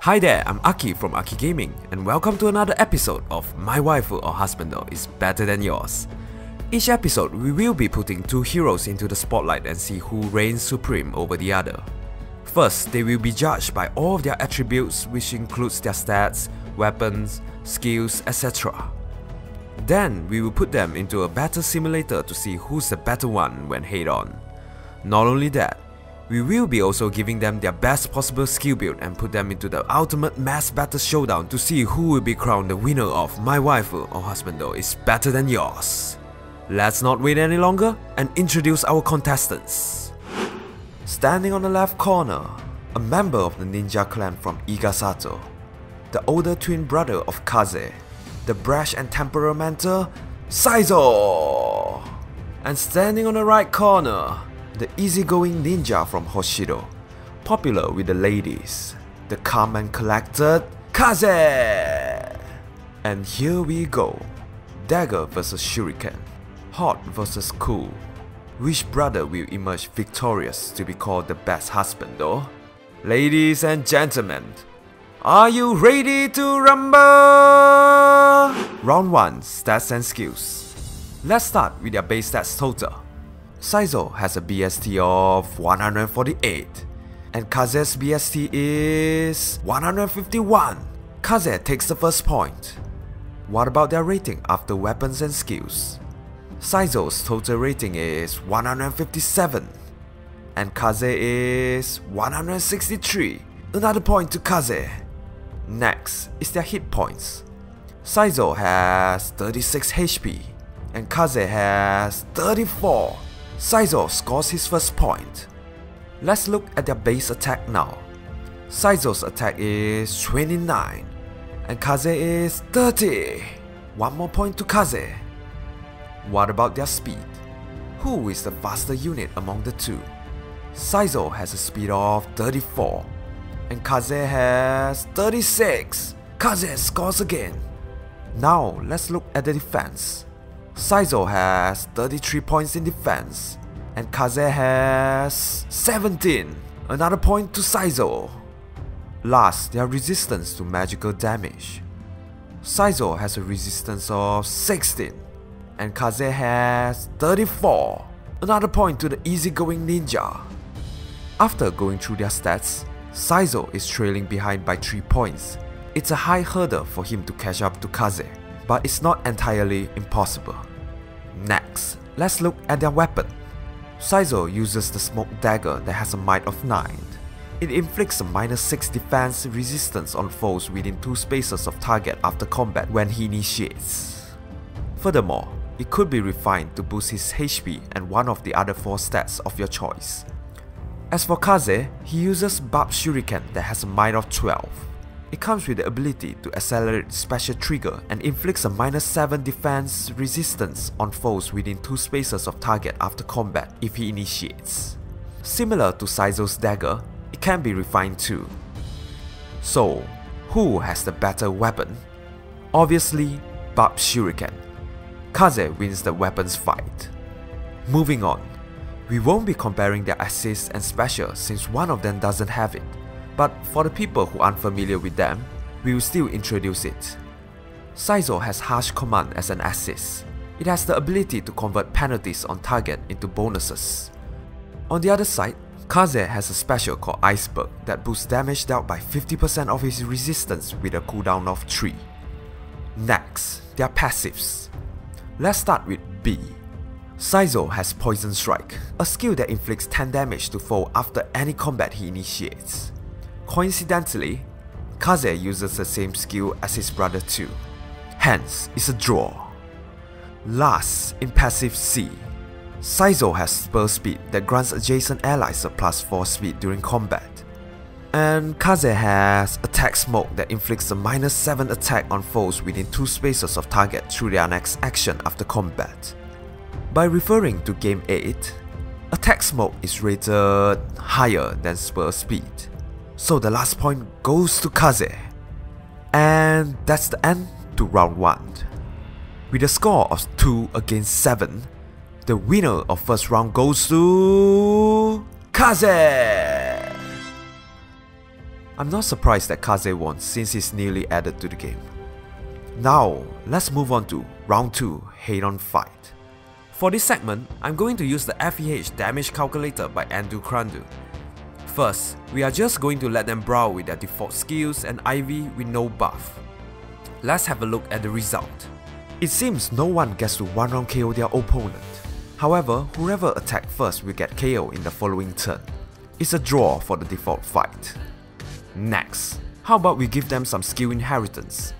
Hi there, I'm Aki from Aki Gaming, and welcome to another episode of My Waifu or Husbando is better than yours. Each episode, we will be putting two heroes into the spotlight and see who reigns supreme over the other. First, they will be judged by all of their attributes, which includes their stats, weapons, skills, etc. Then, we will put them into a battle simulator to see who's the better one when head-on. Not only that, we will be also giving them their best possible skill build and put them into the ultimate mass battle showdown to see who will be crowned the winner of My Waifu or Husbando is better than yours. Let's not wait any longer and introduce our contestants. Standing on the left corner, a member of the ninja clan from Igasato, the older twin brother of Kaze, the brash and temperamental Saizo. And standing on the right corner, the easygoing ninja from Hoshido, popular with the ladies, the calm and collected Kaze. And here we go, dagger versus shuriken, hot versus cool. Which brother will emerge victorious to be called the best husband though? Ladies and gentlemen, are you ready to rumble? Round 1, stats and skills. Let's start with their base stats total. Saizo has a BST of 148 and Kaze's BST is 151. Kaze takes the first point. What about their rating after weapons and skills? Saizo's total rating is 157 and Kaze is 163. Another point to Kaze. Next is their hit points. Saizo has 36 HP and Kaze has 34. Saizo scores his first point. Let's look at their base attack now. Saizo's attack is 29 and Kaze is 30. One more point to Kaze. What about their speed? Who is the faster unit among the two? Saizo has a speed of 34 and Kaze has 36. Kaze scores again. Now let's look at the defense. Saizo has 33 points in defense and Kaze has 17. Another point to Saizo. Last, their resistance to magical damage. Saizo has a resistance of 16 and Kaze has 34. Another point to the easygoing ninja. After going through their stats, Saizo is trailing behind by 3 points. It's a high hurdle for him to catch up to Kaze, but it's not entirely impossible. Next, let's look at their weapon. Saizo uses the smoke dagger that has a might of 9. It inflicts a -6 defense resistance on foes within 2 spaces of target after combat when he initiates. Furthermore, it could be refined to boost his HP and one of the other 4 stats of your choice. As for Kaze, he uses Barb Shuriken that has a might of 12. It comes with the ability to accelerate special trigger and inflicts a -7 defense resistance on foes within 2 spaces of target after combat if he initiates. Similar to Saizo's dagger, it can be refined too. So, who has the better weapon? Obviously, Barb Shuriken. Kaze wins the weapons fight. Moving on, we won't be comparing their assists and special since one of them doesn't have it. But for the people who aren't familiar with them, we will still introduce it. Saizo has Harsh Command as an assist. It has the ability to convert penalties on target into bonuses. On the other side, Kaze has a special called Iceberg that boosts damage dealt by 50% of his resistance with a cooldown of 3. Next, their passives. Let's start with B. Saizo has Poison Strike, a skill that inflicts 10 damage to foe after any combat he initiates. Coincidentally, Kaze uses the same skill as his brother too. Hence, it's a draw. Last, in passive C, Saizo has Spur Speed that grants adjacent allies a +4 speed during combat. And Kaze has Attack Smoke that inflicts a -7 attack on foes within 2 spaces of target through their next action after combat. By referring to Game 8, Attack Smoke is rated higher than Spur Speed. So the last point goes to Kaze. And that's the end to round 1. With a score of 2 against 7, the winner of first round goes to Kaze! I'm not surprised that Kaze won since he's newly added to the game. Now, let's move on to Round 2 Head-on Fight. For this segment, I'm going to use the FEH damage calculator by Krandu. First, we are just going to let them brawl with their default skills and IV with no buff. Let's have a look at the result. It seems no one gets to one round KO their opponent. However, whoever attacked first will get KO in the following turn. It's a draw for the default fight. Next, how about we give them some skill inheritance?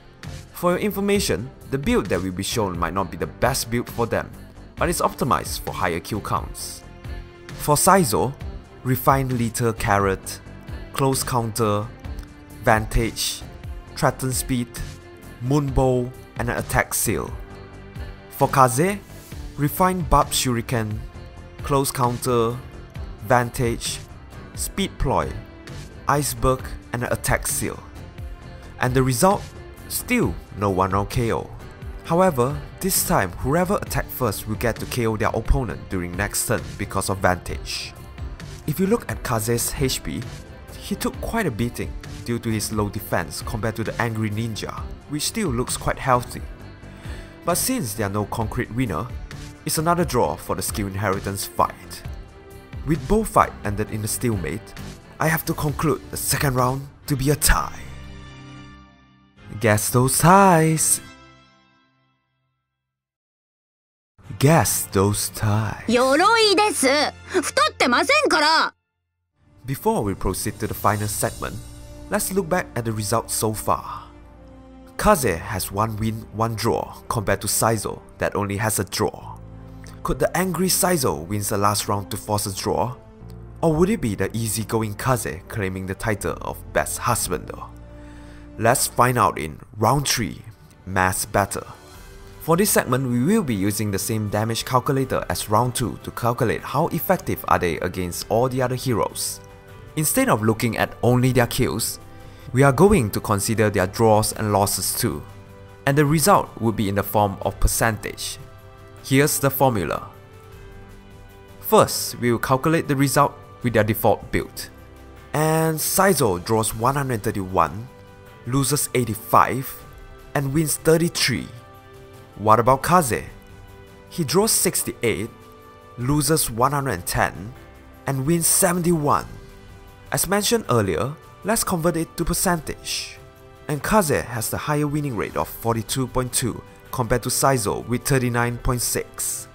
For your information, the build that will be shown might not be the best build for them, but it's optimized for higher kill counts. For Saizo, Refined Lethal Carrot, Close Counter, Vantage, Threaten Speed, Moonbow, and an Attack Seal. For Kaze, Refined Barb Shuriken, Close Counter, Vantage, Speed Ploy, Iceberg, and an Attack Seal. And the result? Still no one round KO. However, this time whoever attacked first will get to KO their opponent during next turn because of Vantage. If you look at Kaze's HP, he took quite a beating due to his low defense compared to the Angry Ninja, which still looks quite healthy. But since there are no concrete winner, it's another draw for the skill inheritance fight. With both fights ended in a stalemate, I have to conclude the second round to be a tie. Guess those ties. Guess those ties. 鎧です。太ってませんから。 Before we proceed to the final segment, let's look back at the results so far. Kaze has 1 win, 1 draw compared to Saizo that only has a draw. Could the angry Saizo win the last round to force a draw? Or would it be the easygoing Kaze claiming the title of Best Husbando? Let's find out in Round 3, Mass Battle. For this segment, we will be using the same damage calculator as Round 2 to calculate how effective are they against all the other heroes. Instead of looking at only their kills, we are going to consider their draws and losses too, and the result would be in the form of percentage. Here's the formula. First, we will calculate the result with their default build. And Saizo draws 131, loses 85, and wins 33. What about Kaze? He draws 68, loses 110, and wins 71. As mentioned earlier, let's convert it to percentage. And Kaze has the higher winning rate of 42.2 compared to Saizo with 39.6.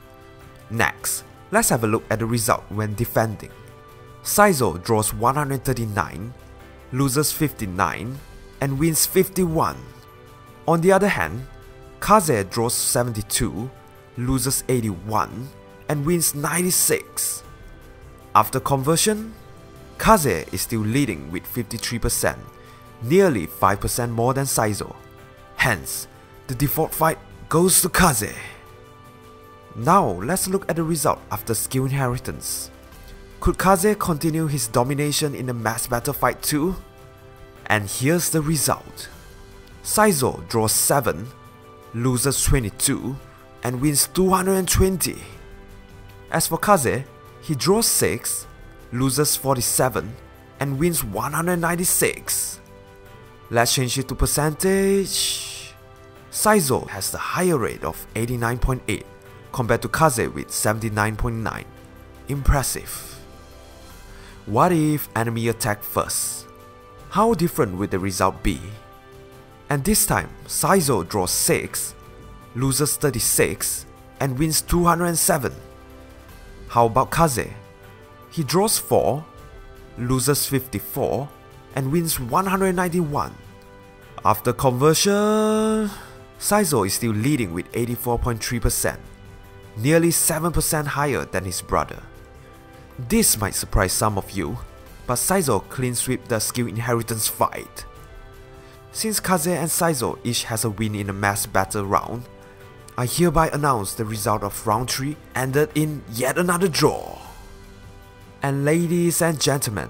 Next, let's have a look at the result when defending. Saizo draws 139, loses 59, and wins 51. On the other hand, Kaze draws 72, loses 81, and wins 96. After conversion, Kaze is still leading with 53%, nearly 5% more than Saizo. Hence, the default fight goes to Kaze. Now let's look at the result after skill inheritance. Could Kaze continue his domination in the mass battle fight too? And here's the result. Saizo draws 7, loses 22, and wins 220. As for Kaze, he draws 6, loses 47, and wins 196. Let's change it to percentage. Saizo has the higher rate of 89.8 compared to Kaze with 79.9. Impressive. What if enemy attack first? How different would the result be? And this time, Saizo draws 6, loses 36, and wins 207. How about Kaze? He draws 4, loses 54, and wins 191. After conversion, Saizo is still leading with 84.3%, nearly 7% higher than his brother. This might surprise some of you, but Saizo clean sweep the skill inheritance fight. Since Kaze and Saizo each has a win in a mass battle round, I hereby announce the result of round 3 ended in yet another draw. And ladies and gentlemen,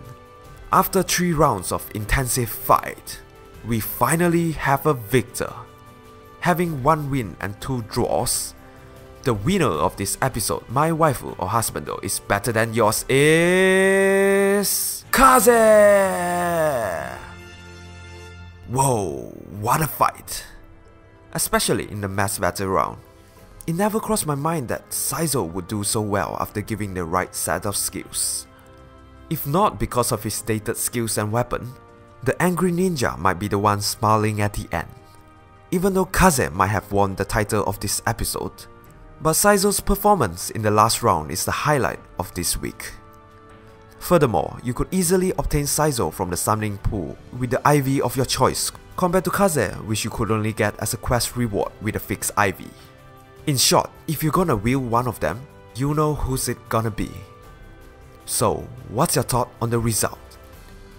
after 3 rounds of intensive fight, we finally have a victor. Having 1 win and 2 draws, the winner of this episode, My Waifu or Husbando, is better than yours is... Kaze! Whoa, what a fight! Especially in the mass battle round. It never crossed my mind that Saizo would do so well after giving the right set of skills. If not because of his stated skills and weapon, the angry ninja might be the one smiling at the end. Even though Kaze might have won the title of this episode, but Saizo's performance in the last round is the highlight of this week. Furthermore, you could easily obtain Saizo from the summoning pool with the IV of your choice compared to Kaze, which you could only get as a quest reward with a fixed IV. In short, if you're gonna wheel one of them, you know who's it gonna be. So, what's your thought on the result?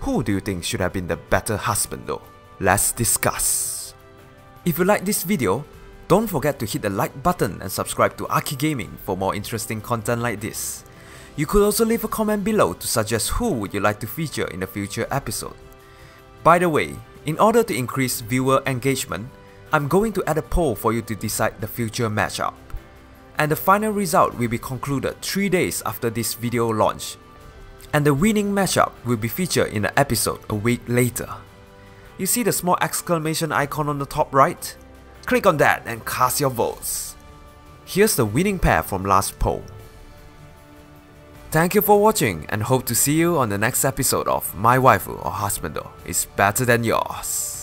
Who do you think should have been the better Husbando? Let's discuss. If you like this video, don't forget to hit the like button and subscribe to Aki Gaming for more interesting content like this. You could also leave a comment below to suggest who would you like to feature in a future episode. By the way, in order to increase viewer engagement, I'm going to add a poll for you to decide the future matchup. And the final result will be concluded 3 days after this video launch. And the winning matchup will be featured in an episode a week later. You see the small exclamation icon on the top right? Click on that and cast your votes. Here's the winning pair from last poll. Thank you for watching and hope to see you on the next episode of My Waifu or Husbando is better than yours.